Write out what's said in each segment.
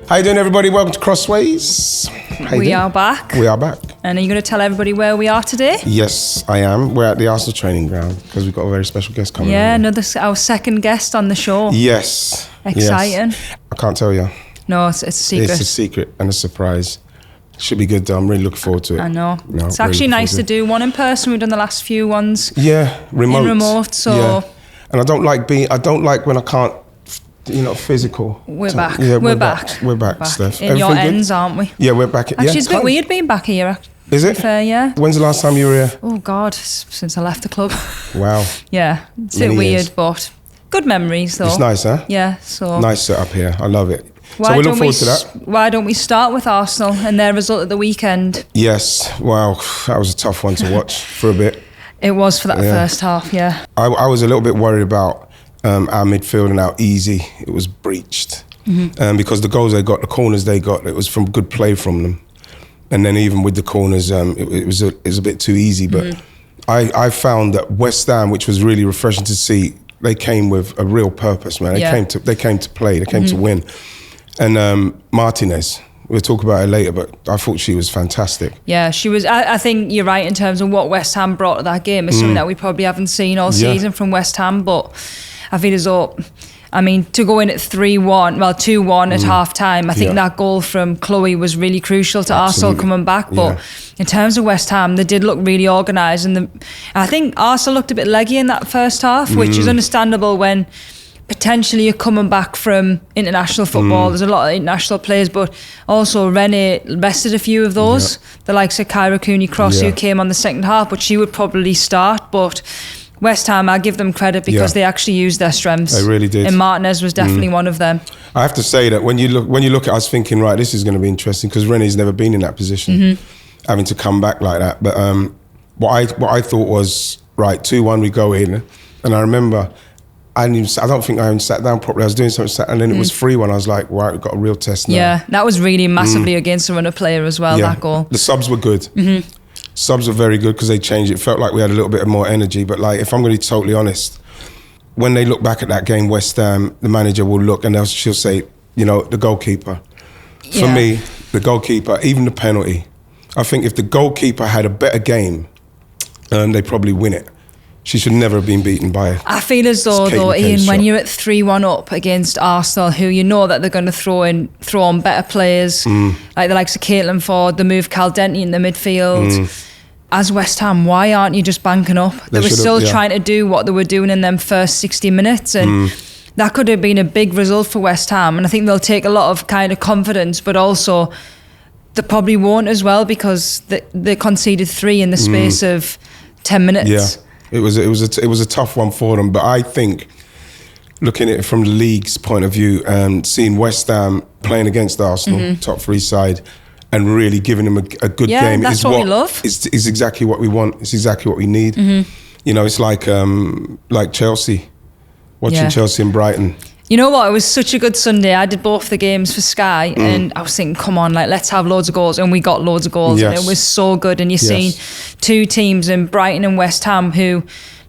How you doing, everybody? Welcome to Crossways. We are back. We are back. And are you going to tell everybody where we are today? Yes, I am. We're at the Arsenal training ground because we've got a very special guest coming. Yeah, our second guest on the show. Yes. Exciting. Yes. I can't tell you. No, it's a secret. It's a secret and a surprise. Should be good though. I'm really looking forward to it. I know. It's actually nice to do one in person. We've done the last few ones. Yeah, remote. So. Yeah. And I don't like when I can't, physical. We're back. Yeah, we're back. We're back, Steph. In your ends, aren't we? Yeah, we're back. Actually, it's a bit weird being back here. Is it? Fair, yeah. When's the last time you were here? Oh, God, since I left the club. Wow. Yeah, it's a bit weird, but good memories, though. It's nice, huh? Yeah, so. Nice setup here. I love it. So we look forward to that. Why don't we start with Arsenal and their result at the weekend? Yes. Wow, that was a tough one to watch for a bit. It was for that first half, yeah. I was a little bit worried about our midfield and how easy it was breached. Mm-hmm. Because the goals they got, the corners they got, it was from good play from them. And then even with the corners, it was a bit too easy. But I found that West Ham, which was really refreshing to see, they came with a real purpose, man. They came to play, they came to win. And Martinez, we'll talk about her later, but I thought she was fantastic. Yeah, she was. I think you're right in terms of what West Ham brought to that game. Is something that we probably haven't seen all season from West Ham. But I feel as though, to go in at 2-1 at half time, I think that goal from Chloe was really crucial to Arsenal coming back. But in terms of West Ham, they did look really organised. And I think Arsenal looked a bit leggy in that first half, which is understandable when potentially you're coming back from international football. There's a lot of international players, but also Renee rested a few of those. The likes of Kyra Cooney-Cross, who came on the second half, but she would probably start. But West Ham, I give them credit because they actually used their strengths. They really did. And Martinez was definitely one of them. I have to say that when you look at, I was thinking, right, this is going to be interesting because Renee's never been in that position, having to come back like that. But what I thought was, right, 2-1, we go in, and I remember, I don't think I even sat down properly. I was doing something, and then it was 3-1. I was like, wow, we've got a real test now. Yeah, that was really massively against a runner player as well, that goal. The subs were good. Subs were very good because they changed. It felt like we had a little bit more energy. But like, if I'm going to be totally honest, when they look back at that game, West Ham, the manager will look and she'll say, the goalkeeper. For me, the goalkeeper, even the penalty, I think if the goalkeeper had a better game, they probably win it. She should never have been beaten by. I feel as though, Ian, when you're at 3-1 up against Arsenal, who you know that they're going to throw on better players, like the likes of Caitlin Ford, the move Caldenti in the midfield. As West Ham, why aren't you just banking up? They were still trying to do what they were doing in them first 60 minutes, and that could have been a big result for West Ham. And I think they'll take a lot of kind of confidence, but also they probably won't as well because they conceded 3 in the space of 10 minutes. Yeah. It was a tough one for them, but I think looking at it from the league's point of view and seeing West Ham playing against Arsenal, top 3 side, and really giving them a good game that's what we love. Is exactly what we want. It's exactly what we need. It's like Chelsea, watching Chelsea and Brighton. You know what? It was such a good Sunday. I did both the games for Sky, and I was thinking, come on, let's have loads of goals, and we got loads of goals, and it was so good. And you're seeing 2 teams in Brighton and West Ham who,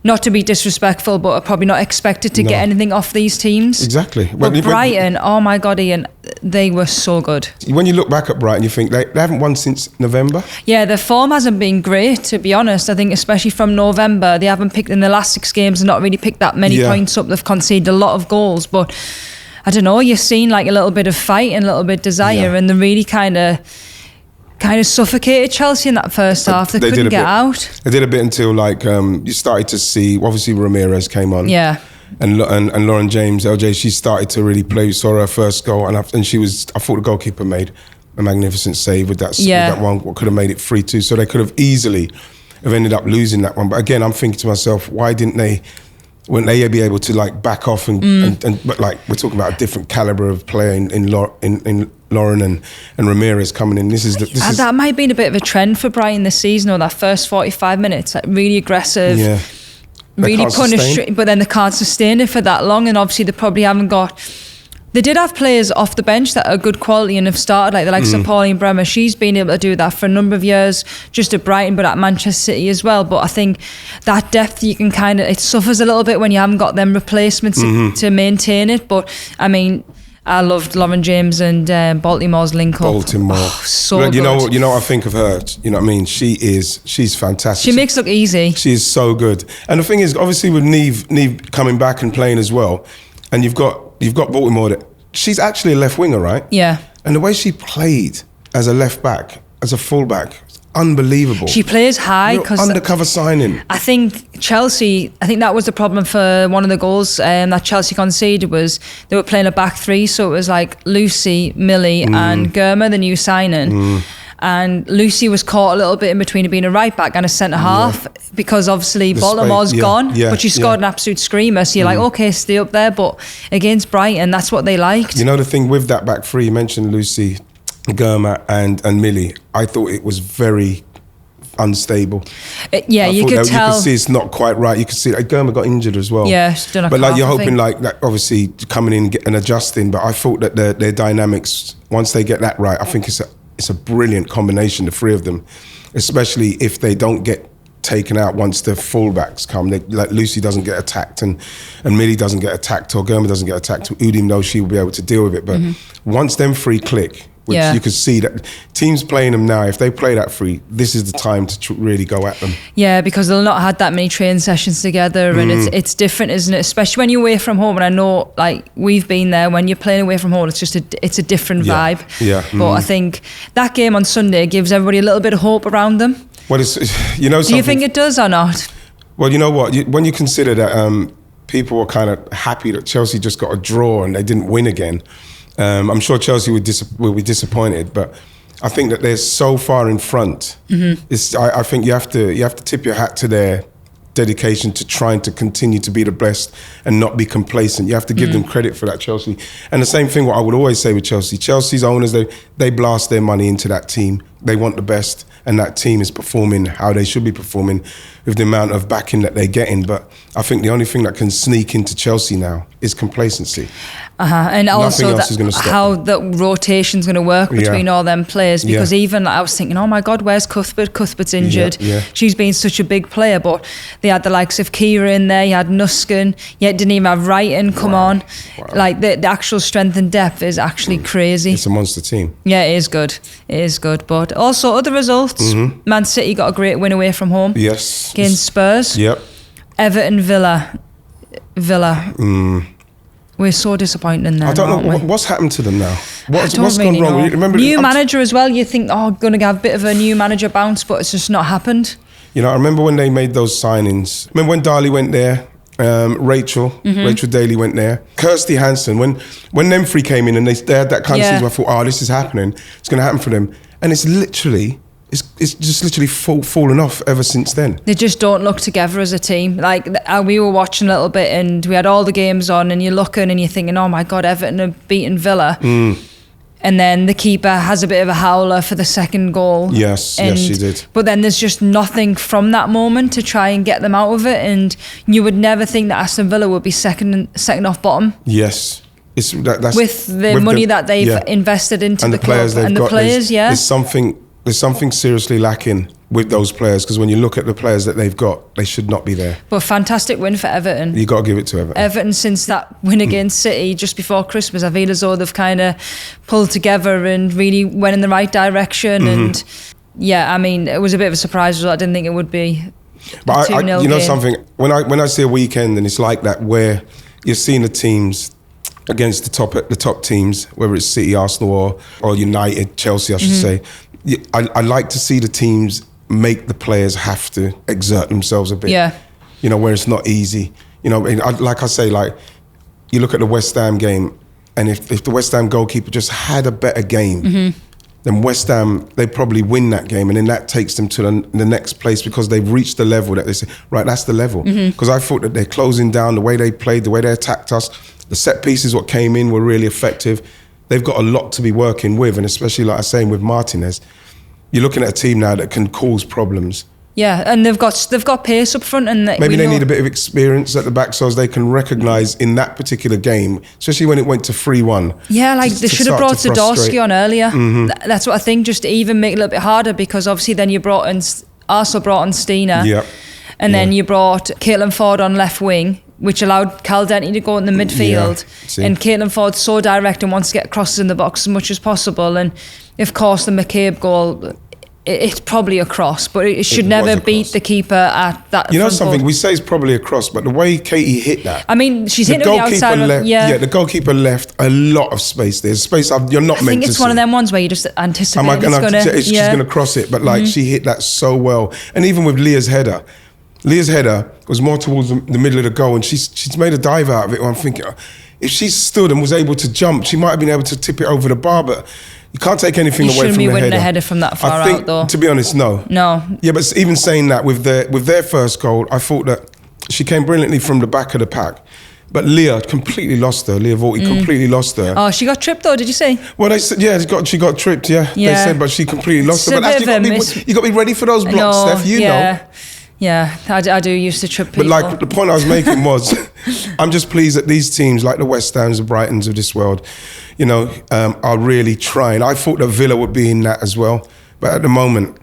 not to be disrespectful, but are probably not expected to get anything off these teams. Exactly. But Brighton, oh my God, Ian, they were so good. When you look back at Brighton, you think they haven't won since November? Yeah, their form hasn't been great, to be honest. I think especially from November, they haven't picked in the last 6 games and not really picked that many points up. They've conceded a lot of goals, but I don't know, you've seen like a little bit of fight and a little bit of desire, and they really kind of suffocated Chelsea in that first half. They couldn't get out. They did a bit until you started to see, obviously Ramirez came on. Yeah. And Lauren James, LJ, she started to really play. We saw her first goal, and I thought the goalkeeper made a magnificent save with that one. What could have made it 3-2. So they could have easily have ended up losing that one. But again, I'm thinking to myself, why wouldn't they be able to back off but we're talking about a different caliber of player in Lauren and Ramirez coming in. That might have been a bit of a trend for Brighton this season, or that first 45 minutes, really aggressive, really punished, but then they can't sustain it for that long. And obviously they probably haven't got. They did have players off the bench that are good quality and have started, like the likes of Pauline Bremer. She's been able to do that for a number of years, just at Brighton, but at Manchester City as well. But I think that depth, you can it suffers a little bit when you haven't got them replacements to maintain it. But I mean, I loved Lauren James and Baltimore's link up. Baltimore. So Look, good. You know what I think of her. You know what I mean? She's fantastic. She makes it look easy. She is so good. And the thing is, obviously with Neve coming back and playing as well, and you've got Baltimore. She's actually a left winger, right? Yeah. And the way she played as a left back, as a full back, unbelievable. She plays high because undercover signing. I think Chelsea. I think that was the problem for one of the goals that Chelsea conceded was they were playing a back three, so it was like Lucy, Millie, and Germa, the new signing. And Lucy was caught a little bit in between being a right back and a centre half because obviously Baltimore's gone, but she scored an absolute screamer. So you're like, okay, stay up there. But against Brighton, that's what they liked. You know the thing with that back three, you mentioned Lucy, Germa and Millie. I thought it was very unstable. You could tell. You could see it's not quite right. You could see Germa got injured as well. Yeah, she's done a but like calf, you're hoping like that, obviously coming in and adjusting. But I thought that their dynamics, once they get that right, I think it's a brilliant combination, the three of them, especially if they don't get taken out once the fullbacks come. Like Lucy doesn't get attacked and Millie doesn't get attacked or Germa doesn't get attacked. Udim knows she will be able to deal with it. But once them three click, which you could see that teams playing them now, if they play that free, this is the time to really go at them. Yeah, because they'll not had that many training sessions together, and it's different, isn't it? Especially when you're away from home. And I know, like we've been there, when you're playing away from home, it's just it's a different vibe. Yeah. But I think that game on Sunday gives everybody a little bit of hope around them. Well, it's do you think it does or not? Well, you know what? When you consider that people were kind of happy that Chelsea just got a draw and they didn't win again. I'm sure Chelsea will be disappointed, but I think that they're so far in front. I think you have to tip your hat to their dedication to trying to continue to be the best and not be complacent. You have to give them credit for that, Chelsea. And the same thing, what I would always say with Chelsea. Chelsea's owners, they blast their money into that team. They want the best, and that team is performing how they should be performing with the amount of backing that they're getting. But I think the only thing that can sneak into Chelsea now is complacency. And also how the rotation's going to work between all them players, because even like, I was thinking, oh my God, where's Cuthbert? Cuthbert's injured. She's been such a big player, but they had the likes of Kira in there, you had Nuskin, yet didn't even have Wright come on. Like the actual strength and depth is actually crazy. It's a monster team. Yeah, it is good. It is good. But also other results. Man City got a great win away from home. Yes. Against Spurs. Yep. Everton, Villa. We're so disappointed in them. I don't know what's happened to them now. What's gone wrong? Remember, new manager as well. You think, going to have a bit of a new manager bounce, but it's just not happened. You know, I remember when they made those signings. Remember when Darley went there, Rachel Daly went there, Kirsty Hansen. When them three came in and they had that kind of season, I thought, this is happening. It's going to happen for them, and it's just literally fallen off ever since then. They just don't look together as a team. Like we were watching a little bit and we had all the games on and you're looking and you're thinking, oh my God, Everton have beaten Villa. And then the keeper has a bit of a howler for the second goal. Yes, she did. But then there's just nothing from that moment to try and get them out of it. And you would never think that Aston Villa would be second off bottom. Yes. That's with the money that they've invested into and the club and the players, There's something seriously lacking with those players, because when you look at the players that they've got, they should not be there. But fantastic win for Everton. You got to give it to Everton. Everton, since that win against City just before Christmas, I feel as though they've kind of pulled together and really went in the right direction. And I mean, it was a bit of a surprise. I didn't think it would be. But you know game. Something, when I see a weekend and it's like that, where you're seeing the teams against the top teams, whether it's City, Arsenal, or United, Chelsea, I should say. I like to see the teams make the players have to exert themselves a bit. Yeah. You know, where it's not easy. You know, like I say, like you look at the West Ham game, and if the West Ham goalkeeper just had a better game, then West Ham, they probably win that game, and then that takes them to the next place, because they've reached the level that they say, right, that's the level. Because I thought that they're closing down, the way they played, the way they attacked us, the set pieces what came in were really effective. They've got a lot to be working with, and especially, like I was saying, with Martinez, you're looking at a team now that can cause problems. Yeah, and they've got pace up front, and maybe they need a bit of experience at the back so as they can recognise in that particular game, especially when it went to 3-1. Yeah, like they should have brought Zadorsky on earlier. That's what I think, just to even make it a little bit harder, because obviously then you also brought on Steiner. Yeah. And then you brought Caitlin Ford on left wing, which allowed Caldenti to go in the midfield. And Caitlin Ford's so direct and wants to get crosses in the box as much as possible. And of course, the McCabe goal, it's probably a cross, but it should never beat the keeper at that. You know something? We say it's probably a cross, but the way Katie hit that. I mean, she's hitting the outside. The goalkeeper left a lot of space there. Space you're not meant to see. I think it's one of them ones where you just anticipate she's going to cross it, but she hit that so well. And even with Leah's header was more towards the middle of the goal, and she's made a dive out of it. I'm thinking, if she stood and was able to jump, she might have been able to tip it over the bar, but you can't take anything away from the header. You shouldn't be winning a header from that far out, though. To be honest, no. Yeah, but even saying that, with their first goal, I thought that she came brilliantly from the back of the pack. But Leah completely lost her. Leah Vorty completely lost her. Oh, she got tripped, though, did you say? Well, they said, she got tripped, They said, but she completely lost her. But you got to be ready for those blocks, Steph, you know. Yeah, I do used to trip people. But like the point I was making was, I'm just pleased that these teams like the West Hams, the Brightons of this world, are really trying. I thought that Villa would be in that as well, but at the moment,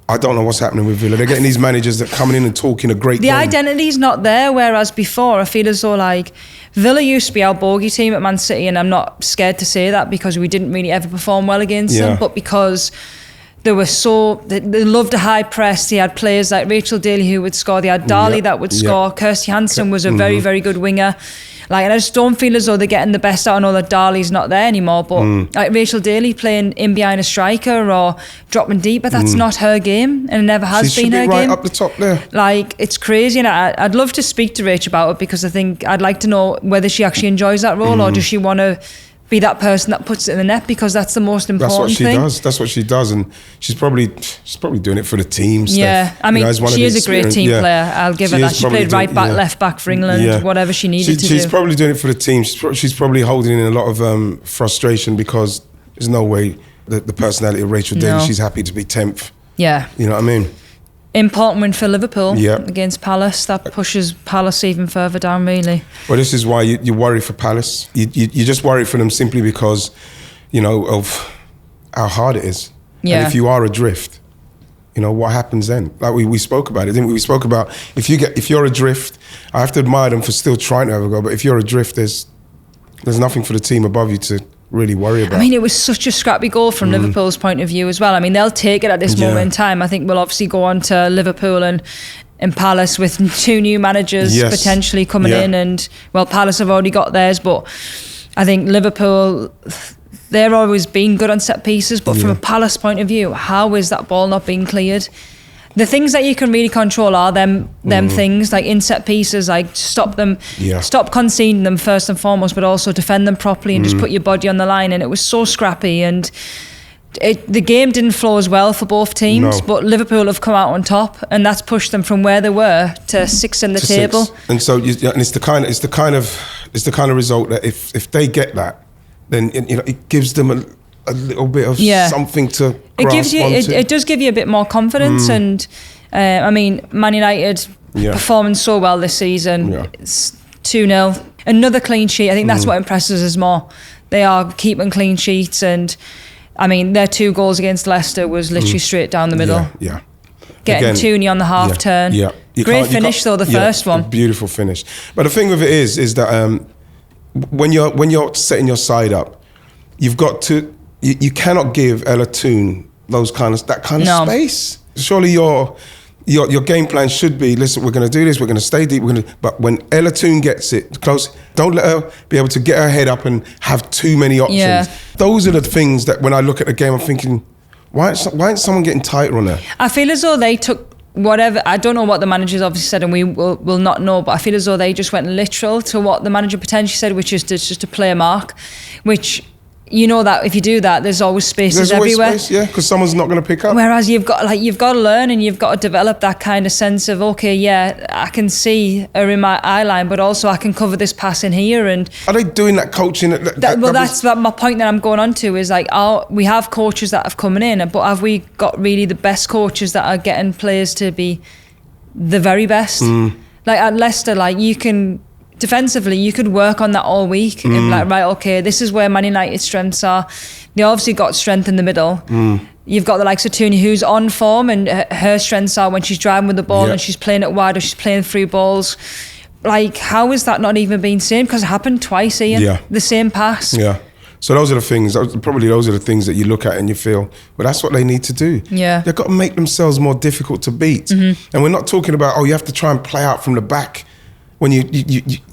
I don't know what's happening with Villa. They're getting these managers that coming in and talking a great game. The identity's not there, whereas before I feel as though like Villa used to be our bogey team at Man City, and I'm not scared to say that because we didn't really ever perform well against them, but because they loved a high press. They had players like Rachel Daly who would score. They had Darley that would score. Kirsty Hansen was a very, very good winger. And I just don't feel as though they're getting the best out. I know that Darley's not there anymore, but like Rachel Daly playing in behind a striker or dropping deep, but that's not her game, and it never has been her game. She should be right up the top there. It's crazy, and I'd love to speak to Rach about it because I think I'd like to know whether she actually enjoys that role or does she want to be that person that puts it in the net, because that's the most important thing. That's what she does, and she's probably doing it for the team. Yeah, I mean, she is a great team player. I'll give her that. She played right back, left back for England, whatever she needed to do. She's probably doing it for the team. She's probably holding in a lot of frustration because there's no way that the personality of Rachel Daly, she's happy to be 10th. Yeah. You know what I mean? Important win for Liverpool against Palace. That pushes Palace even further down, really. Well, this is why you worry for Palace. You just worry for them simply because, of how hard it is. Yeah. And if you are adrift, what happens then? Like we spoke about it, didn't we? We spoke about if you're adrift, I have to admire them for still trying to have a go. But if you're adrift, there's nothing for the team above you to really worry about. I mean, it was such a scrappy goal from Liverpool's point of view as well. I mean, they'll take it at this moment in time. I think we'll obviously go on to Liverpool and Palace with 2 new managers potentially coming in, and Palace have already got theirs, but I think Liverpool, they're always been good on set pieces, but from a Palace point of view, how is that ball not being cleared? The things that you can really control are them things, like in set pieces, like stop conceding them first and foremost, but also defend them properly and just put your body on the line. And it was so scrappy, and the game didn't flow as well for both teams, but Liverpool have come out on top, and that's pushed them from where they were to 6th in the table. 6. And so it's the kind of result that if they get that, then it gives them a little bit of something to grasp onto. It does give you a bit more confidence, and I mean, Man United performing so well this season. It's 2-0, another clean sheet. I think that's what impresses us more. They are keeping clean sheets, and I mean, their 2 goals against Leicester was literally straight down the middle. Getting Tooney on the half turn. Great finish though, the first one. Beautiful finish. But the thing with it is that when you're setting your side up, you've got to. You cannot give Ella Toone that kind of space. Surely your game plan should be, listen, we're going to do this, we're going to stay deep, but when Ella Toone gets it close, don't let her be able to get her head up and have too many options. Yeah. Those are the things that when I look at the game, I'm thinking, why isn't someone getting tighter on her? I feel as though they took whatever, I don't know what the managers obviously said, and we will not know, but I feel as though they just went literal to what the manager potentially said, which is just to play a mark, which... that if you do that, there's always spaces everywhere. There's always space, because someone's not going to pick up. Whereas you've got to learn, and you've got to develop that kind of sense of, I can see her in my eye line, but also I can cover this pass in here. And are they doing that coaching? That's my point that I'm going on to is we have coaches that have coming in, but have we got really the best coaches that are getting players to be the very best? Like at Leicester, you can. Defensively, you could work on that all week. And this is where Man United's strengths are. They obviously got strength in the middle. You've got the likes of Tooney, who's on form, and her strengths are when she's driving with the ball and she's playing it wide or she's playing through balls. Like, how is that not even being seen? Because it happened twice, Ian. Yeah. The same pass. Yeah. So those are the things, probably those are the things that you look at and you feel, well, that's what they need to do. Yeah. They've got to make themselves more difficult to beat. And we're not talking about, you have to try and play out from the back when you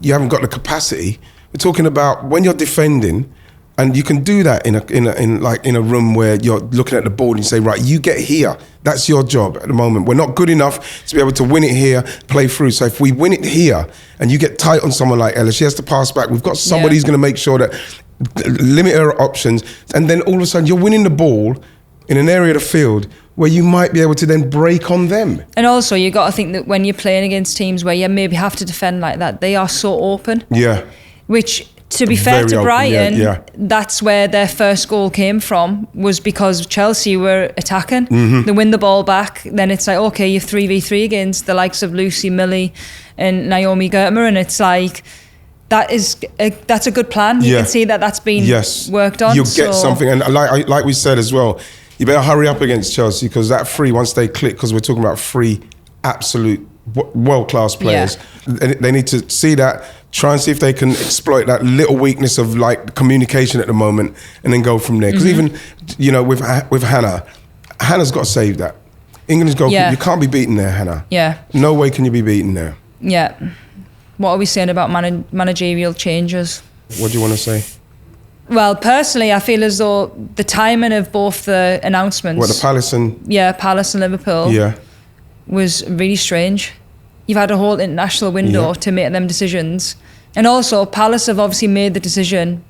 haven't got the capacity. We're talking about when you're defending, and you can do that in a room where you're looking at the board and you say, right, you get here. That's your job at the moment. We're not good enough to be able to win it here, play through. So if we win it here and you get tight on someone like Ella, she has to pass back. We've got somebody who's going to make sure that limit her options. And then all of a sudden you're winning the ball in an area of the field where you might be able to then break on them. And also you got to think that when you're playing against teams where you maybe have to defend like that, they are so open. Yeah. Which, to be fair Very to open, Brighton, that's where their first goal came from, was because Chelsea were attacking. They win the ball back, then it's like, okay, you're 3v3 against the likes of Lucy Millie and Naomi Gertmer, and it's like, that's a good plan. You can see that that's been worked on. You'll get something, and like we said as well, you better hurry up against Chelsea, because that three, once they click, because we're talking about three absolute world-class players, they need to see that, try and see if they can exploit that little weakness of like communication at the moment, and then go from there. Because even, with Hannah's got to save that. England's goalkeeper, you can't be beaten there, Hannah. Yeah. No way can you be beaten there. Yeah. What are we saying about managerial changes? What do you want to say? Well, personally, I feel as though the timing of both the announcements... What, the Palace and... Yeah, Palace and Liverpool. Yeah. Was really strange. You've had a whole international window to make them decisions. And also, Palace have obviously made the decision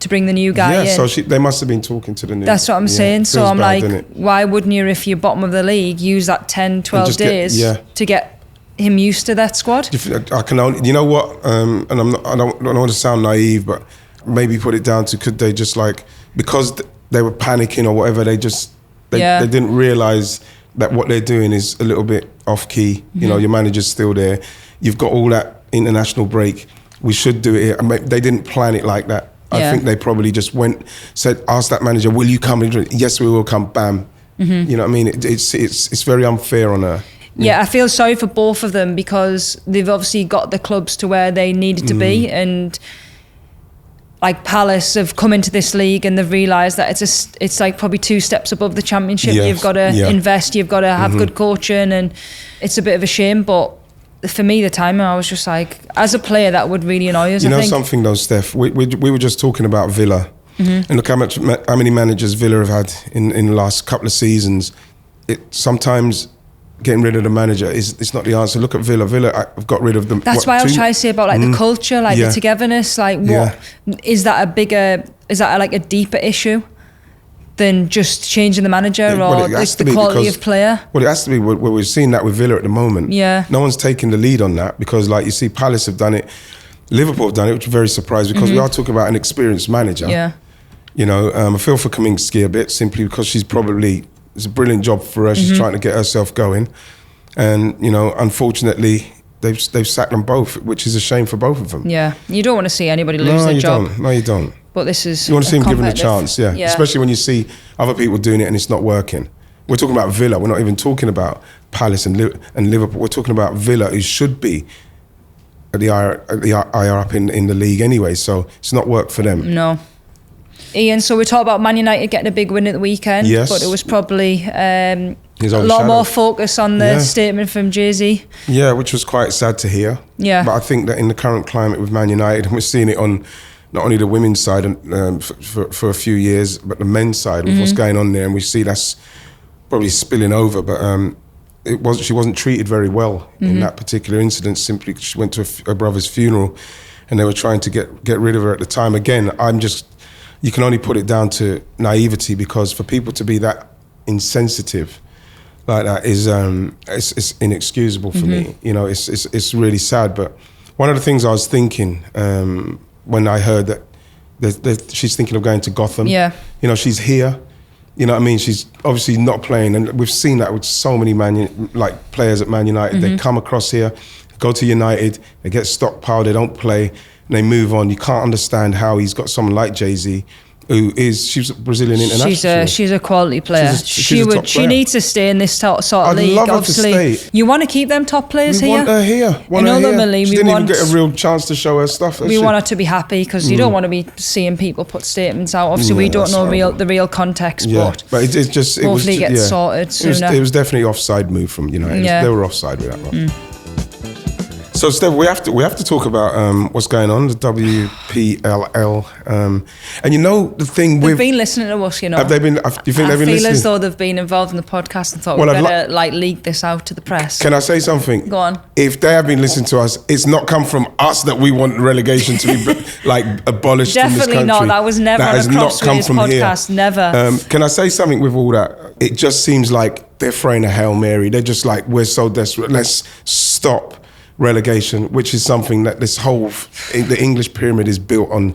to bring the new guy in. Yeah, so they must have been talking to the new... That's what I'm saying. So I'm like, why wouldn't you, if you're bottom of the league, use that 10, 12 days to get him used to that squad? I can only... You know what? And I don't want to sound naive, but maybe put it down to, could they just like... Because they were panicking or whatever, they didn't realise that what they're doing is a little bit off key. Your manager's still there. You've got all that international break. We should do it here. They didn't plan it like that. I think they probably just asked that manager, will you come? Yes, we will come. Bam. You know what I mean? It's very unfair on her. Yeah, I feel sorry for both of them, because they've obviously got the clubs to where they needed to be, and like Palace have come into this league and they've realised that it's like probably 2 steps above the Championship. You've got to invest, you've got to have good coaching, and it's a bit of a shame. But for me, the timing, I was just like, as a player, that would really annoy us. Something though, Steph, we were just talking about Villa, and look how many managers Villa have had in the last couple of seasons. Sometimes getting rid of the manager it's not the answer. Look at Villa. Villa have got rid of them. That's why I was trying to say about like the culture, like the togetherness. Like, what is that like a deeper issue than just changing the manager or the quality of player? Well, it has to be. We're seeing that with Villa at the moment. Yeah. No one's taking the lead on that, because like you see, Palace have done it, Liverpool have done it, which is very surprised, because we are talking about an experienced manager. Yeah. I feel for Kaminsky a bit, simply because it's a brilliant job for her. She's trying to get herself going, and unfortunately they've sacked them both, which is a shame for both of them. Yeah, you don't want to see anybody lose their job. No, you don't. But this is... You want to see them given a chance, especially when you see other people doing it and it's not working. We're talking about Villa. We're not even talking about Palace and Liverpool. We're talking about Villa, who should be at the higher up in the league anyway. So it's not worked for them. No. Ian, so we talked about Man United getting a big win at the weekend, but it was probably a lot more focus on the statement from Jay-Z. Yeah, which was quite sad to hear. Yeah. But I think that in the current climate with Man United, and we're seeing it on not only the women's side for a few years, but the men's side with what's going on there, and we see that's probably spilling over. But she wasn't treated very well in that particular incident, simply because she went to her brother's funeral, and they were trying to get rid of her at the time. Again, you can only put it down to naivety, because for people to be that insensitive like that is it's inexcusable for me. It's really sad. But one of the things I was thinking when I heard that she's thinking of going to Gotham. Yeah. She's here. You know what I mean? She's obviously not playing, and we've seen that with so many players at Man United. They come across here, go to United, they get stockpiled, they don't play, and they move on. You can't understand how he's got someone like Jay-Z she's a Brazilian international. She's a quality player. She needs to stay in this sort of league. I'd love her to stay. You want to keep them top players here? We want her here. She didn't even get a real chance to show her stuff. We want her to be happy because you don't want to be seeing people put statements out. Obviously, we don't know the real context, but it's just hopefully it gets sorted sooner. It was definitely offside move from United. They were offside with that one. So, Steph, we have to talk about what's going on, the WPLL. And you know the thing they've been listening to us, you know. Have they been? Do you think they've been listening? I feel as though they've been involved in the podcast and thought we'd better leak this out to the press. Can I say something? Go on. If they have been listening to us, it's not come from us that we want relegation to be abolished in this country. Definitely not. That was never a Crossways podcast. Never. Can I say something with all that? It just seems like they're throwing a Hail Mary. They're just like, we're so desperate. Let's stop relegation, which is something that the English pyramid is built on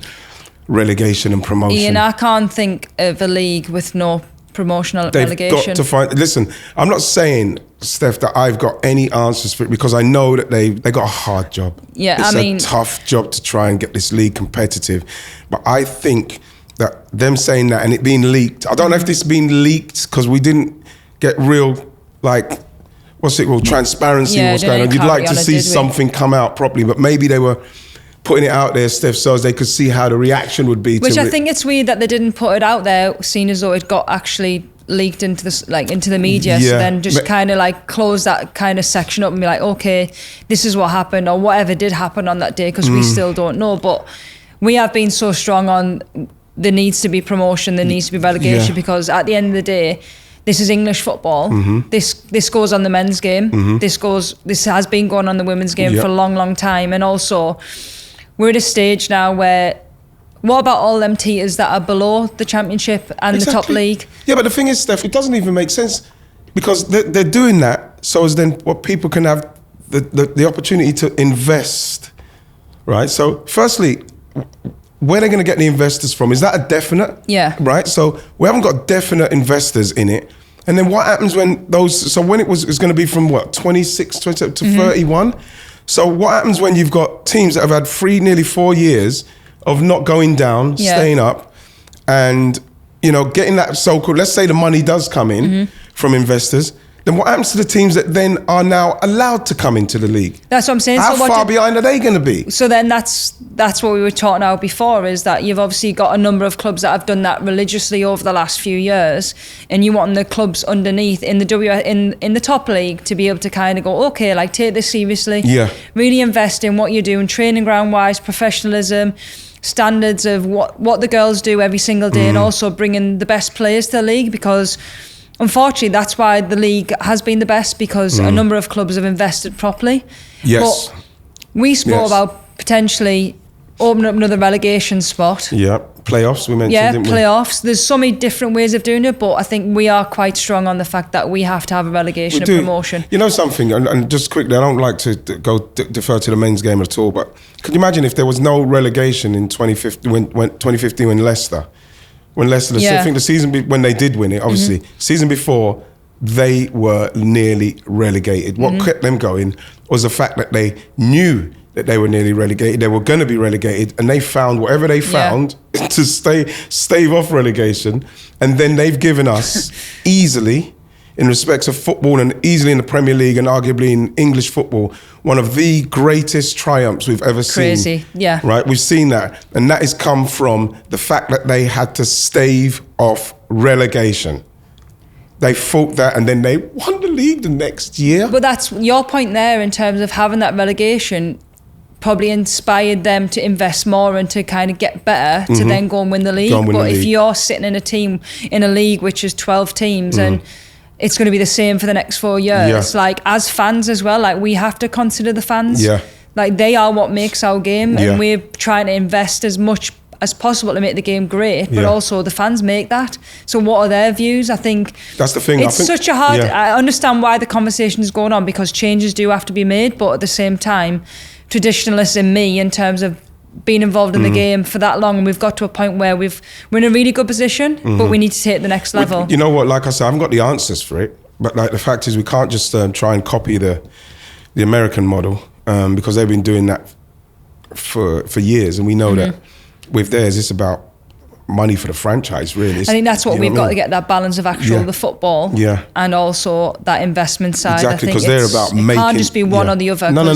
relegation and promotion. Ian, I can't think of a league with no promotional relegation. They've got to find. Listen, I'm not saying, Steph, that I've got any answers for it because I know that they got a hard job. Yeah, it's a tough job to try and get this league competitive. But I think that them saying that and it being leaked, I don't know if this has been leaked because we didn't get real what's it called? Transparency in what's going on. You'd like to see something come out properly, but maybe they were putting it out there, Steph, so as they could see how the reaction would be. Which I think it's weird that they didn't put it out there, seeing as though it got actually leaked into the media. Yeah. So then just kind of close that kind of section up and be like, okay, this is what happened or whatever did happen on that day because we still don't know. But we have been so strong on there needs to be promotion, there needs to be relegation because at the end of the day, this is English football. This goes on the men's game. This has been going on the women's game for a long, long time. And also, we're at a stage now where, what about all them teeters that are below the Championship and the top league? Yeah, but the thing is, Steph, it doesn't even make sense because they're doing that so as then what people can have the opportunity to invest, right? So, firstly, where they're going to get the investors from, is that a definite? Yeah. Right? So we haven't got definite investors in it. And then what happens when when it's going to be from 26 to 31? So what happens when you've got teams that have had nearly 4 years of not going down, staying up, and, getting that so-called, let's say the money does come in from investors, then what happens to the teams that then are now allowed to come into the league? That's what I'm saying. How far behind are they going to be? So then that's what we were talking about before, is that you've obviously got a number of clubs that have done that religiously over the last few years, and you want the clubs underneath in the top league to be able to kind of go, okay, take this seriously, really invest in what you're doing, training ground wise, professionalism, standards of what the girls do every single day, and also bringing the best players to the league because. Unfortunately, that's why the league has been the best because a number of clubs have invested properly. Yes. But we spoke about potentially opening up another relegation spot. Yeah, playoffs we mentioned, didn't we? Yeah, playoffs. There's so many different ways of doing it, but I think we are quite strong on the fact that we have to have a relegation and promotion. You know something, and just quickly, I don't like to defer to the men's game at all, but could you imagine if there was no relegation in 2015 when Leicester... I think the season when they did win it, obviously, season before, they were nearly relegated. What kept them going was the fact that they knew that they were nearly relegated. They were going to be relegated, and they found whatever they found to stave off relegation. And then they've given us easily, in respects of football and easily in the Premier League and arguably in English football, one of the greatest triumphs we've ever seen. Crazy, yeah. Right, we've seen that. And that has come from the fact that they had to stave off relegation. They fought that and then they won the league the next year. But that's your point there in terms of having that relegation probably inspired them to invest more and to kind of get better to then go and win the league. If you're sitting in a team, in a league which is 12 teams and it's going to be the same for the next 4 years. As fans as well, we have to consider the fans. Yeah. They are what makes our game, and we're trying to invest as much as possible to make the game great, but also the fans make that. So what are their views? I think that's the thing. It's such a hard... I understand why the conversation is going on because changes do have to be made, but at the same time, traditionalists in me, in terms of being involved in the game for that long, and we've got to a point where we're in a really good position, but we need to take it the next level. You know what, like I said, I haven't got the answers for it, but the fact is we can't just try and copy the American model because they've been doing that for years, and we know that with theirs it's about money for the franchise, really. I think that's what we've got to get, that balance of actual the football and also that investment side. Exactly, because they're about making... It can't just be one or the other. No.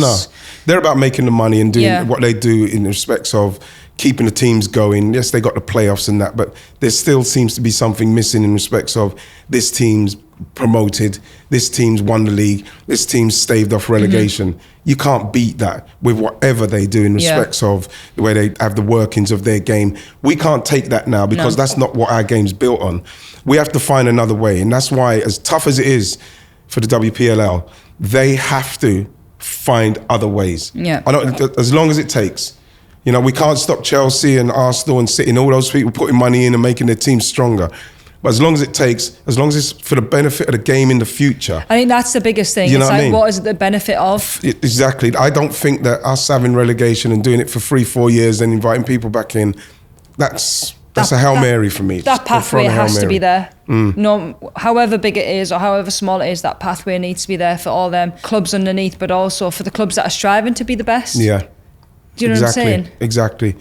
They're about making the money and doing what they do in respects of keeping the teams going. Yes, they got the playoffs and that, but there still seems to be something missing in respects of this team's promoted, this team's won the league, this team's staved off relegation. You can't beat that with whatever they do in respects of the way they have the workings of their game. We can't take that now because that's not what our game's built on. We have to find another way, and that's why, as tough as it is for the WPLL, they have to find other ways. I don't, as long as it takes. You know, we can't stop Chelsea and Arsenal and City and all those people putting money in and making their team stronger. But as long as it takes, as long as it's for the benefit of the game in the future. I think that's the biggest thing. You know what I mean? What is it the benefit of? Exactly. I don't think that us having relegation and doing it for 3-4 years and inviting people back in, that's a Hail Mary for me. That pathway has to be there. No, however big it is or however small it is, that pathway needs to be there for all them clubs underneath, but also for the clubs that are striving to be the best. Yeah. Do you know what I'm saying? Exactly.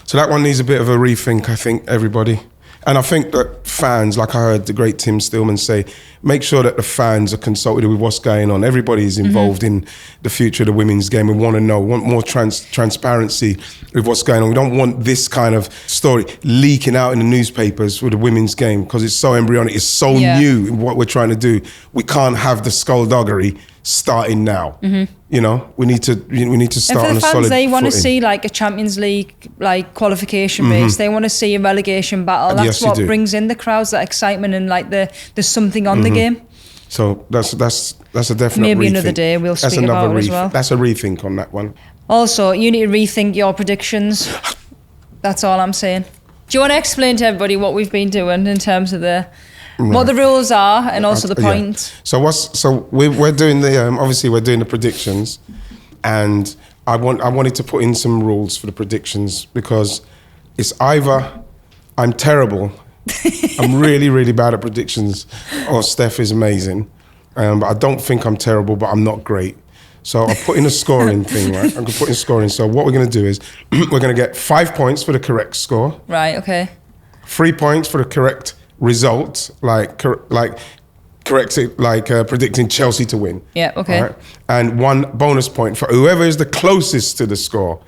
So that one needs a bit of a rethink, I think, everybody. And I think that fans, like I heard the great Tim Stillman say, make sure that the fans are consulted with what's going on. Everybody is involved in the future of the women's game. We want to know, want more transparency with what's going on. We don't want this kind of story leaking out in the newspapers with the women's game because it's so embryonic, it's so new in what we're trying to do. We can't have the skullduggery starting now. You know, we need to start on a solid footing. And for the fans, they want to see like a Champions League like qualification race. They want to see a relegation battle. That's what brings in the crowds, that excitement and like there's something on the game. So that's a definite maybe rethink. Another day we'll speak about it as well. That's a rethink on that one. Also, you need to rethink your predictions. That's all I'm saying. Do you want to explain to everybody what we've been doing in terms of what the rules are and also the points? So we're doing the obviously we're doing the predictions, and I wanted to put in some rules for the predictions because it's either I'm terrible, I'm really, really bad at predictions, or Steph is amazing. But I don't think I'm terrible, but I'm not great. So I'll put in a scoring thing, right? I'm going to put in scoring. So what we're going to do is we're going to get 5 points for the correct score. Right, okay. 3 points for the correct result, predicting Chelsea to win. Yeah, okay. Right? And 1 bonus point for whoever is the closest to the score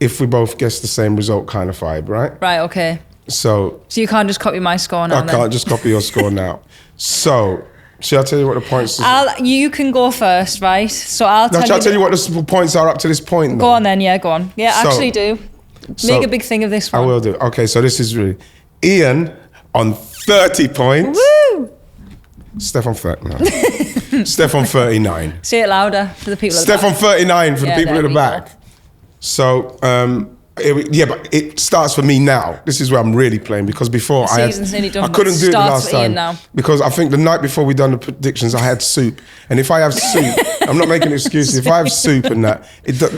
if we both guess the same result kind of vibe, right? Right, okay. So you can't just copy my score now? I can't just copy your score now. So, shall I tell you what the points are? You can go first, right? So I'll tell you... Shall I tell you what the points are up to this point? Go on then, go on. Yeah, so, actually do. Make a big thing of this one. I will do. Okay, so this is really... Ian on 30 points. Woo! Steph on 39. Steph on 39. Say it louder for the people at the back. Steph on 39 for the people at the back. So, but it starts for me now. This is where I'm really playing because before I couldn't do it the last time. Now. Because I think the night before we done the predictions, I had soup. And if I have soup, I'm not making excuses. If I have soup and that,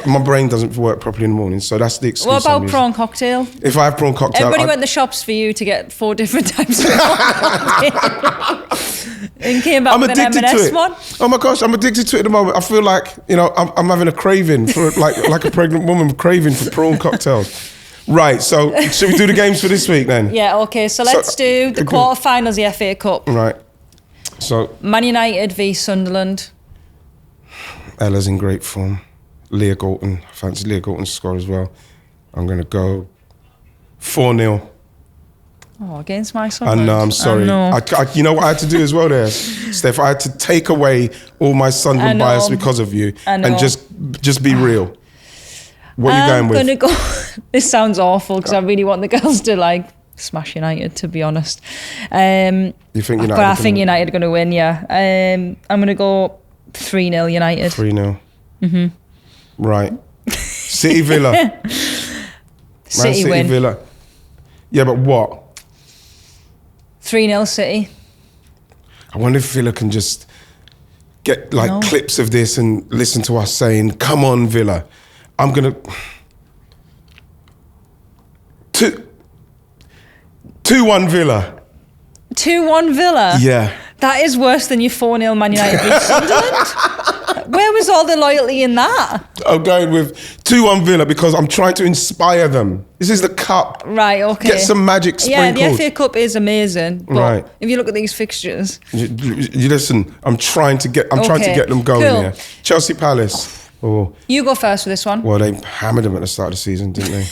my brain doesn't work properly in the morning. So that's the excuse. What about prawn cocktail? If I have prawn cocktail. Everybody went to the shops for you to get 4 different types of prawn cocktail. And came back with an M&S one. Oh my gosh, I'm addicted to it at the moment. I feel like, I'm having a craving for like a pregnant woman craving for prawn cocktails. Right, so should we do the games for this week then? Yeah, okay, so let's do the quarterfinals of the FA Cup. Right. So Man United v Sunderland. Ella's in great form. Leah Galton, I fancy Leah Galton to score as well. I'm going to go 4-0. Oh, against my Sunderland. I know, I'm sorry. You know what I had to do as well there, Steph? I had to take away all my Sunderland bias because of you and just be real. What are you going with? I'm going to go... This sounds awful because I really want the girls to smash United, to be honest. You think United? But I think United are going to win, yeah. I'm going to go 3-0 United. 3-0. Mm-hmm. Right. City Villa. City win. Villa. Yeah, but what? 3-0 City. I wonder if Villa can just get clips of this and listen to us saying, come on, Villa. I'm going to... 2-1 Villa. 2-1 Villa? Yeah. That is worse than your 4-0 Man United v Sunderland. Where was all the loyalty in that? I'm going with 2-1 Villa because I'm trying to inspire them. This is the cup. Right, okay. Get some magic sprinkled. Yeah, the FA Cup is amazing. But right. if you look at these fixtures. You listen, I'm trying to get them going here. Chelsea Palace. Oh. You go first for this one. Well, they hammered them at the start of the season, didn't they?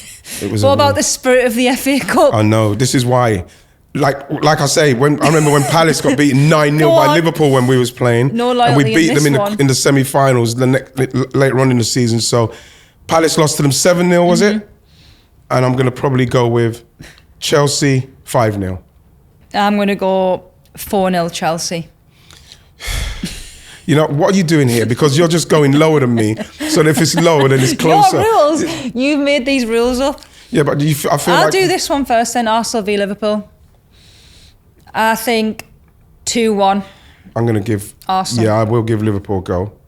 It was. What about the spirit of the FA Cup? I know. This is why. Like I say, I remember when Palace got beaten 9-0 by Liverpool when we was playing. No loyalty. And we beat them in the semi-finals later on in the season. So Palace lost to them 7-0, was it? And I'm going to probably go with Chelsea 5-0. I'm going to go 4-0 Chelsea. You know, what are you doing here? Because you're just going lower than me. So if it's lower, then it's closer. Your rules. You've made these rules up. Yeah, but I feel I'll do this one first, then Arsenal v Liverpool. I think 2-1. I'm going to give Arsenal. Yeah, I will give Liverpool a go.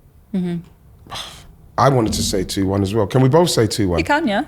I wanted to say 2-1 as well. Can we both say 2-1? You can, yeah.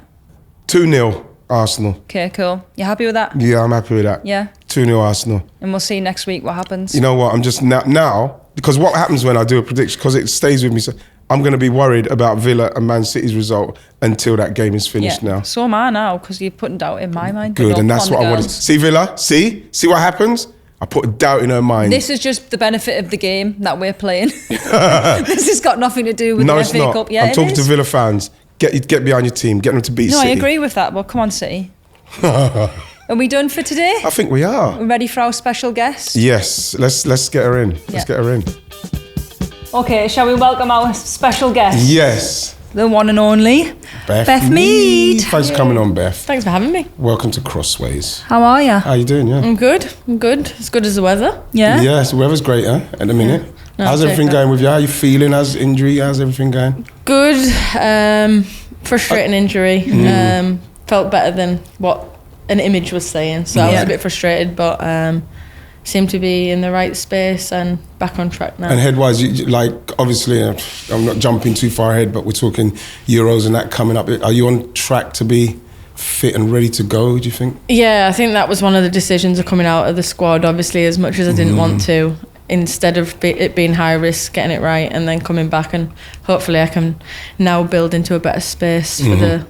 2-0 Arsenal. Okay, cool. You happy with that? Yeah, I'm happy with that. Yeah. 2-0 Arsenal. And we'll see next week what happens. You know what? I'm just now because what happens when I do a prediction, because it stays with me, so I'm going to be worried about Villa and Man City's result until that game is finished now. So am I now, because you're putting doubt in my mind. Good, and that's what I wanted. See Villa? See what happens? I put a doubt in her mind. This is just the benefit of the game that we're playing. This has got nothing to do with the FA Cup. Yeah, I'm talking to Villa fans. Get behind your team. Get them to beat City. No, I agree with that. Well, come on, City. Are we done for today? I think we are. We're ready for our special guest? Yes. Let's get her in. Let's get her in. Okay, shall we welcome our special guest? Yes. The one and only Beth Mead. Thanks for coming on, Beth. Thanks for having me. Welcome to Crossways. How are you? How you doing? Yeah. I'm good. As good as the weather. Yeah. Yes, the weather's great, huh? At the minute. Yeah. No, how's everything going with you? How are you feeling? How's injury? How's everything going? Good. Frustrating injury. Felt better than what an image was saying, so I was a bit frustrated, but seem to be in the right space and back on track now. And head-wise, obviously, I'm not jumping too far ahead, but we're talking Euros and that coming up. Are you on track to be fit and ready to go, do you think? Yeah, I think that was one of the decisions of coming out of the squad, obviously, as much as I didn't want to, instead of it being high risk, getting it right, and then coming back, and hopefully I can now build into a better space for the,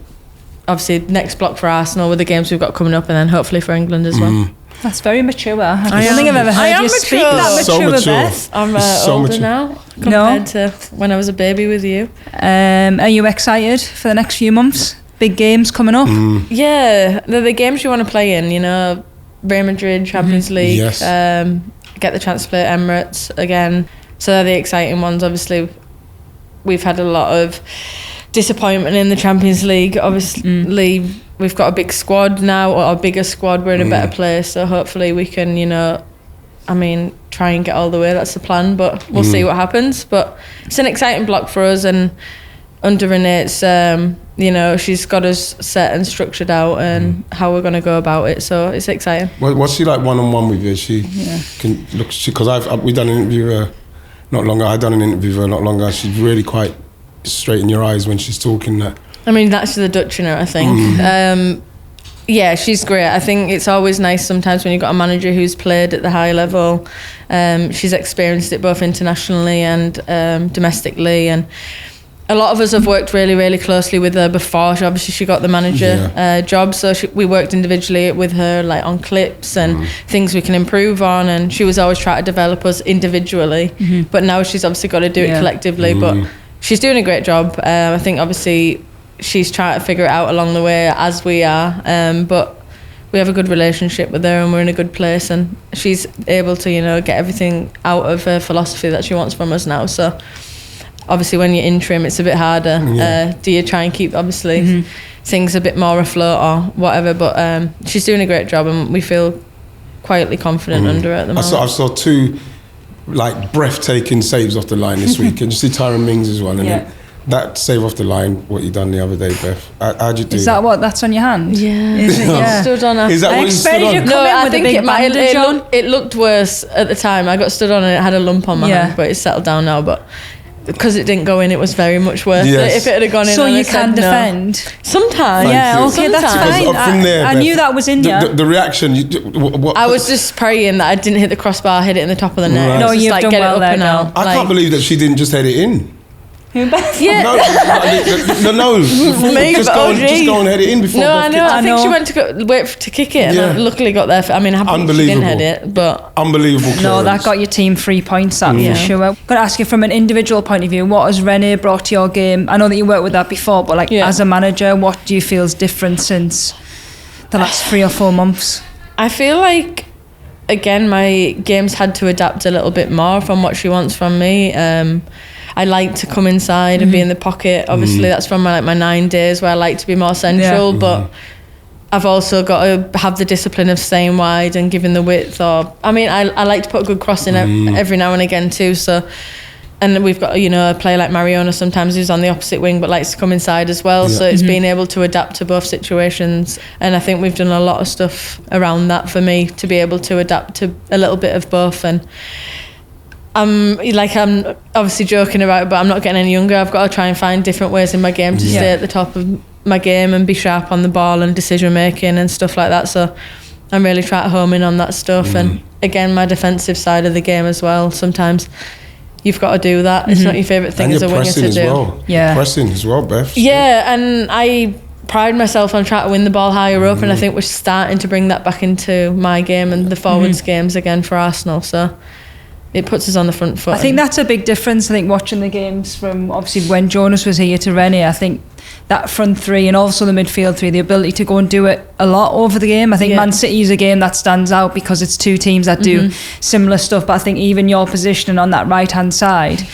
obviously, next block for Arsenal with the games we've got coming up, and then hopefully for England as well. That's very mature. I don't think I've ever heard you speak that mature, Beth. I'm older now compared to when I was a baby with you. Are you excited for the next few months? Big games coming up. Yeah, the games you want to play in. You know, Real Madrid, Champions League. Yes. Get the chance to play at Emirates again. So they're the exciting ones. Obviously, we've had a lot of disappointment in the Champions League. Obviously, we've got a big squad now, or a bigger squad. We're in a better place, so hopefully we can, try and get all the way. That's the plan, but we'll see what happens. But it's an exciting block for us, and under Renee, it's she's got us set and structured out, and how we're going to go about it. So it's exciting. What's she like one-on-one with you? She can look, because we done an interview with her not long ago. I done an interview with her not long ago. She's really quite straight in your eyes when she's talking. That. I mean, that's the Dutch in her, I think. Yeah, she's great. I think it's always nice sometimes when you've got a manager who's played at the high level. She's experienced it both internationally and domestically, and a lot of us have worked really, really closely with her before. She got the manager job, so we worked individually with her, like on clips and things we can improve on, and she was always trying to develop us individually. But now she's obviously got to do it collectively, but she's doing a great job. I think obviously she's trying to figure it out along the way, as we are, but we have a good relationship with her and we're in a good place, and she's able to get everything out of her philosophy that she wants from us now. So obviously when you're interim, it's a bit harder. Do you try and keep obviously things a bit more afloat or whatever, but she's doing a great job, and we feel quietly confident under her at the moment. I saw two breathtaking saves off the line this week, and you see Tyron Mings as well, and then that save off the line, what you done the other day, Beth. How'd you do? Is that what? That's on your hand? Yeah. Is it? Yeah. Stood on her. Is that what you stood on? No, I think it looked worse at the time. I got stood on and it had a lump on my hand, but it's settled down now. But because it didn't go in, it was very much worse if it had gone in. So you can defend? Sometimes. Okay, that's fine. I knew that was in you. The reaction... I was just praying that I didn't hit the crossbar, hit it in the top of the net. No, you've done well there now. I can't believe that she didn't just head it in. Who, Beth? Yeah. No. Just go and head it in before. No, I know. I think she went to wait to kick it, and I luckily got there. I mean, she didn't head it, but unbelievable clearance. No, that got your team 3 points. That for sure. I'm going to ask you from an individual point of view, what has Renee brought to your game? I know that you worked with that before, but as a manager, what do you feel is different since the last 3 or 4 months? I feel like, again, my game's had to adapt a little bit more from what she wants from me. I like to come inside and be in the pocket. Obviously, that's from my 9 days where I like to be more central, but I've also got to have the discipline of staying wide and giving the width. I like to put a good cross in every now and again too. So, and we've got, a player like Mariona sometimes who's on the opposite wing but likes to come inside as well. Yeah. So it's being able to adapt to both situations. And I think we've done a lot of stuff around that for me to be able to adapt to a little bit of both. And I'm obviously joking about it, but I'm not getting any younger. I've got to try and find different ways in my game to stay at the top of my game and be sharp on the ball and decision making and stuff like that. So I'm really trying to home in on that stuff. And again, my defensive side of the game as well. Sometimes you've got to do that. It's not your favourite thing as a winger to do. Well. Yeah, pressing as well, Beth. Yeah, and I pride myself on trying to win the ball higher up, and I think we're starting to bring that back into my game and the forwards games again for Arsenal. So it puts us on the front foot. I think that's a big difference. I think watching the games from obviously when Jonas was here to Rennie, I think that front three and also the midfield three, the ability to go and do it a lot over the game. I think Man City is a game that stands out because it's 2 teams that do similar stuff. But I think even your positioning on that right hand side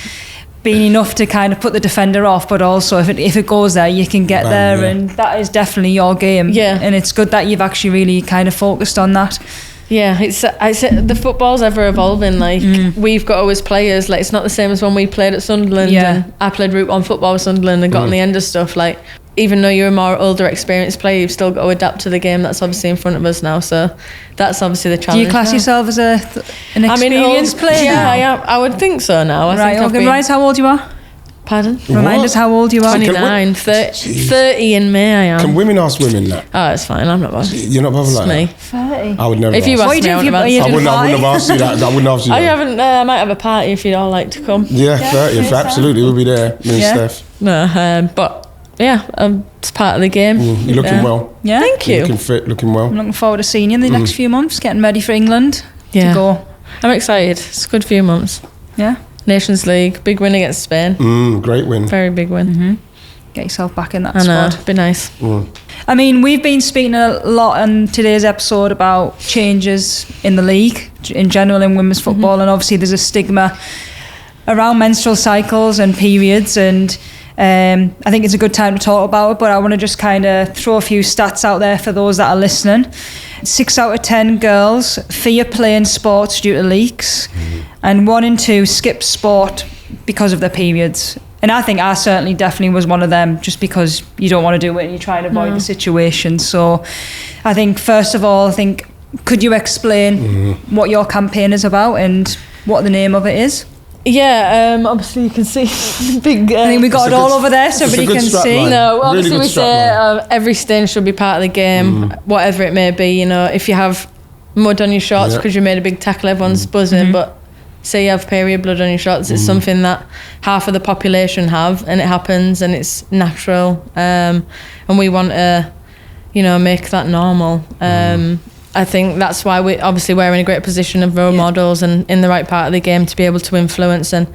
being enough to kind of put the defender off, but also if it goes there, you can get there, and that is definitely your game. Yeah, and it's good that you've actually really kind of focused on that. Yeah, I said the football's ever evolving. We've got as players. It's not the same as when we played at Sunderland. Yeah. And I played Route 1 football with Sunderland and got on the end of stuff. Even though you're a more older, experienced player, you've still got to adapt to the game that's obviously in front of us now. So that's obviously the challenge. Do you class yourself as an experienced player? Yeah, I would think so now. Remind us how old you are. Pardon? Remind us how old you are. 29, 30 in May I am. Can women ask women that? Oh, it's fine. I'm not bothered. You're not bothered like me. that? 30? I would never if you asked me, I wouldn't have asked you that. I wouldn't ask you that. I haven't. I might have a party if you'd all like to come. Yeah, 30. Absolutely. We'll be there. Me and Steph. No, but yeah, it's part of the game. You're looking well. Yeah. Thank you. Looking fit, looking well. I'm looking forward to seeing you in the next few months, getting ready for England to go. I'm excited. It's a good few months. Yeah. Nations League, big win against Spain. Great win. Very big win. Get yourself back in that squad. Be nice. I mean, we've been speaking a lot on today's episode about changes in the league in general in women's football, and obviously there's a stigma around menstrual cycles and periods, and I think it's a good time to talk about it, but I want to just kind of throw a few stats out there for those that are listening. 6 out of 10 girls fear playing sports due to leaks, and 1 in 2 skip sport because of their periods. And I think I certainly definitely was one of them, just because you don't want to do it and you try and avoid the situation. So I think, first of all, could you explain what your campaign is about and what the name of it is? Yeah, obviously you can see big. I think we got it all over there so everybody can see. Line. No, obviously really we say every stain should be part of the game, whatever it may be. If you have mud on your shorts because you made a big tackle, everyone's buzzing. But say you have period blood on your shorts, it's something that half of the population have, and it happens, and it's natural. And we want to, make that normal. I think that's why we're in a great position of role models and in the right part of the game to be able to influence and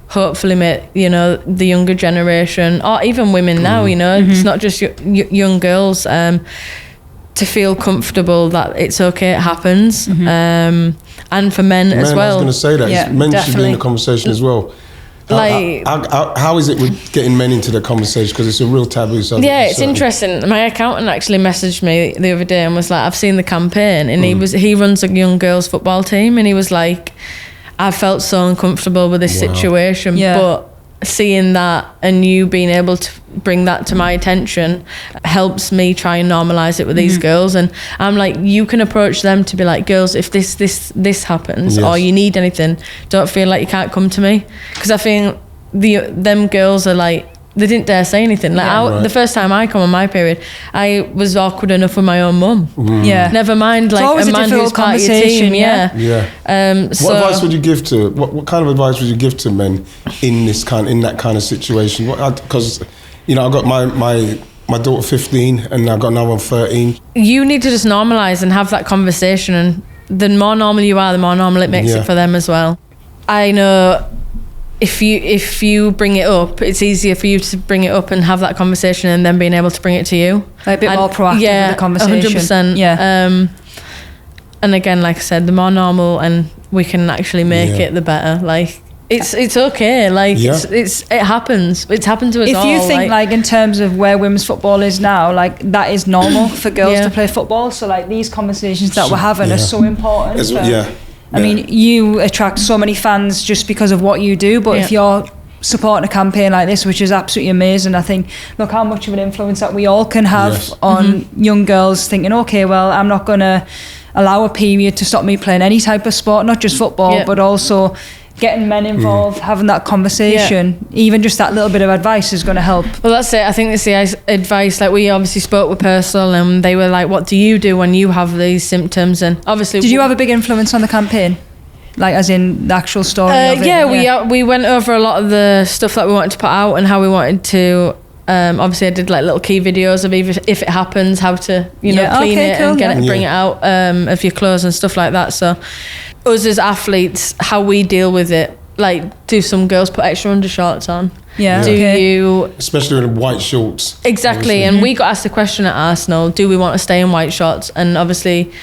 hopefully make, the younger generation, or even women now, it's not just young girls, to feel comfortable that it's okay, it happens, and for men as well. I was going to say that. Men should be in the conversation as well. How is it with getting men into the conversation? Because it's a real taboo subject. Yeah, it's interesting. My accountant actually messaged me the other day and was like, I've seen the campaign, and he runs a young girls football team, and he was like, I felt so uncomfortable with this situation, but seeing that and you being able to bring that to my attention helps me try and normalise it with these girls. And I'm like, you can approach them to be like, girls, if this happens or you need anything, don't feel like you can't come to me, because I think them girls are like they didn't dare say anything. Like the first time I come on my period, I was awkward enough with my own mum. Yeah. Never mind like a man who's part of your team. Yeah. What advice would you give to what kind of advice would you give to men in that kind of situation? Because I got my daughter 15 and I've got another one 13. You need to just normalise and have that conversation, and the more normal you are, the more normal it makes it for them as well. I know if you bring it up, it's easier for you to bring it up and have that conversation and then being able to bring it to you. Like a bit more proactive with the conversation. 100%. Yeah. And again, like I said, the more normal and we can actually make it, the better. Like, it's okay. Like, it happens. It's happened to us all. If you think, like, in terms of where women's football is now, like, that is normal for girls to play football. So, like, these conversations that we're having are so important. I mean, you attract so many fans just because of what you do, but if you're supporting a campaign like this, which is absolutely amazing, I think, look how much of an influence that we all can have on young girls thinking, okay, well, I'm not going to allow a period to stop me playing any type of sport, not just football, but also getting men involved, having that conversation, even just that little bit of advice is going to help. Well, that's it. I think that's the advice. Like, we obviously spoke with Persil and they were like, what do you do when you have these symptoms? And obviously... Did you have a big influence on the campaign? Like, as in the actual story of it? We went over a lot of the stuff that we wanted to put out and how we wanted to... obviously I did like little key videos of if it happens, how to clean it and get it, bring it out of your clothes and stuff like that. So us as athletes, how we deal with it, like, do some girls put extra undershorts on? You, especially in white shorts? Exactly. And we got asked a question at Arsenal, do we want to stay in white shorts? And obviously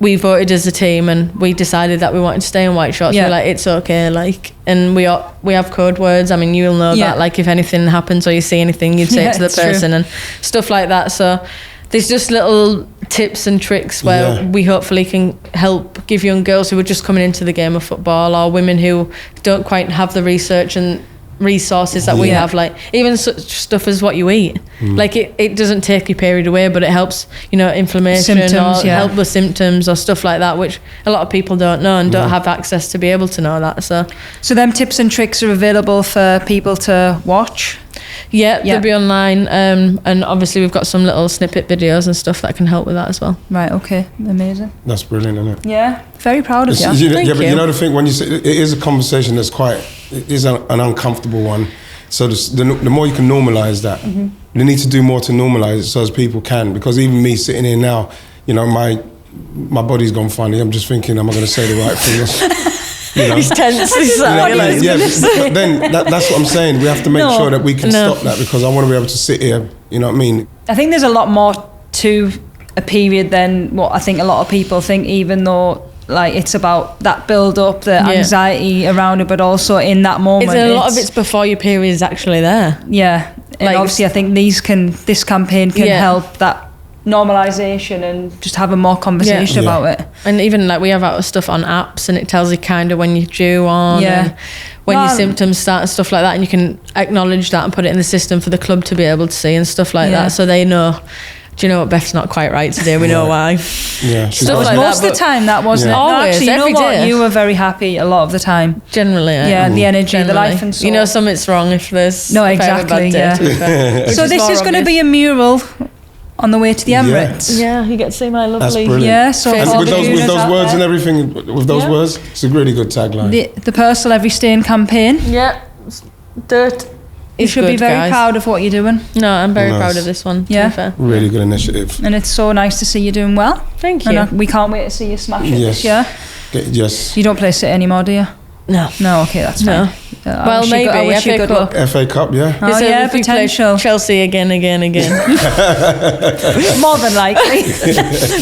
we voted as a team and we decided that we wanted to stay in white shorts. We're like, it's okay, like, and we have code words. I mean, you'll know that, like, if anything happens or you see anything, you'd say it to the person and stuff like that. So there's just little tips and tricks where we hopefully can help give young girls who are just coming into the game of football, or women who don't quite have the research and resources that we have, like even such stuff as what you eat. Like, it doesn't take your period away, but it helps, inflammation symptoms, or help with symptoms or stuff like that, which a lot of people don't know and don't have access to be able to know that. So them tips and tricks are available for people to watch? They'll be online, and obviously we've got some little snippet videos and stuff that can help with that as well. Right, okay, amazing. That's brilliant, isn't it? Yeah, very proud of you. But you know the thing, when you say it is a conversation that's it is an uncomfortable one. So the more you can normalise that, you need to do more to normalise it so as people can. Because even me sitting here now, my body's gone funny. I'm just thinking, am I going to say the right thing? He's tense. But then that's what I'm saying. We have to make sure that we can stop that, because I want to be able to sit here. You know what I mean? I think there's a lot more to a period than what I think a lot of people think, even though, like, it's about that build up, the anxiety around it, but also in that moment. A lot of it's before your period is actually there. Yeah, and like, obviously I think this campaign can help that normalisation and just having more conversation about it. And even like we have our stuff on apps and it tells you kind of when you're due on and when your symptoms start and stuff like that, and you can acknowledge that and put it in the system for the club to be able to see and stuff like that, so they know, do you know what, Beth's not quite right today, we know why. Stuff like most of the time that wasn't it? Always, actually, every day. You were very happy a lot of the time. Generally, the energy, the life and soul. Something's wrong if there's exactly, So this is going to be a mural on the way to the Emirates. You get to see my lovely. So and with those words and everything, with those words, it's a really good tagline. The Persil Every Stain campaign. Dirt. You should be very proud of what you're doing. No, I'm very proud of this one. Really good initiative. And it's so nice to see you doing well. Thank you. And we can't wait to see you smash it this year. Yes. You don't play City anymore, do you? No. Okay, that's fine. Well, maybe. I wish you good luck. FA Cup, potential. Chelsea again. More than likely.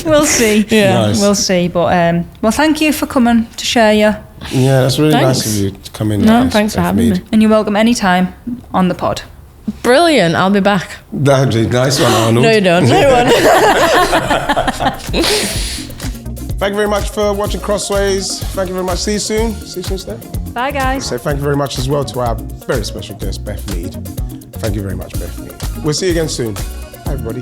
We'll see. We'll see. But well, thank you for coming to share your... Yeah, that's really nice of you to come in. Thanks for having me. And you're welcome anytime on the pod. Brilliant. I'll be back. That'd be a nice one, Arnold. No, you don't. Thank you very much for watching Crossways. Thank you very much. See you soon. See you soon, Steph. Bye, guys. So thank you very much as well to our very special guest, Beth Mead. Thank you very much, Beth Mead. We'll see you again soon. Bye, everybody.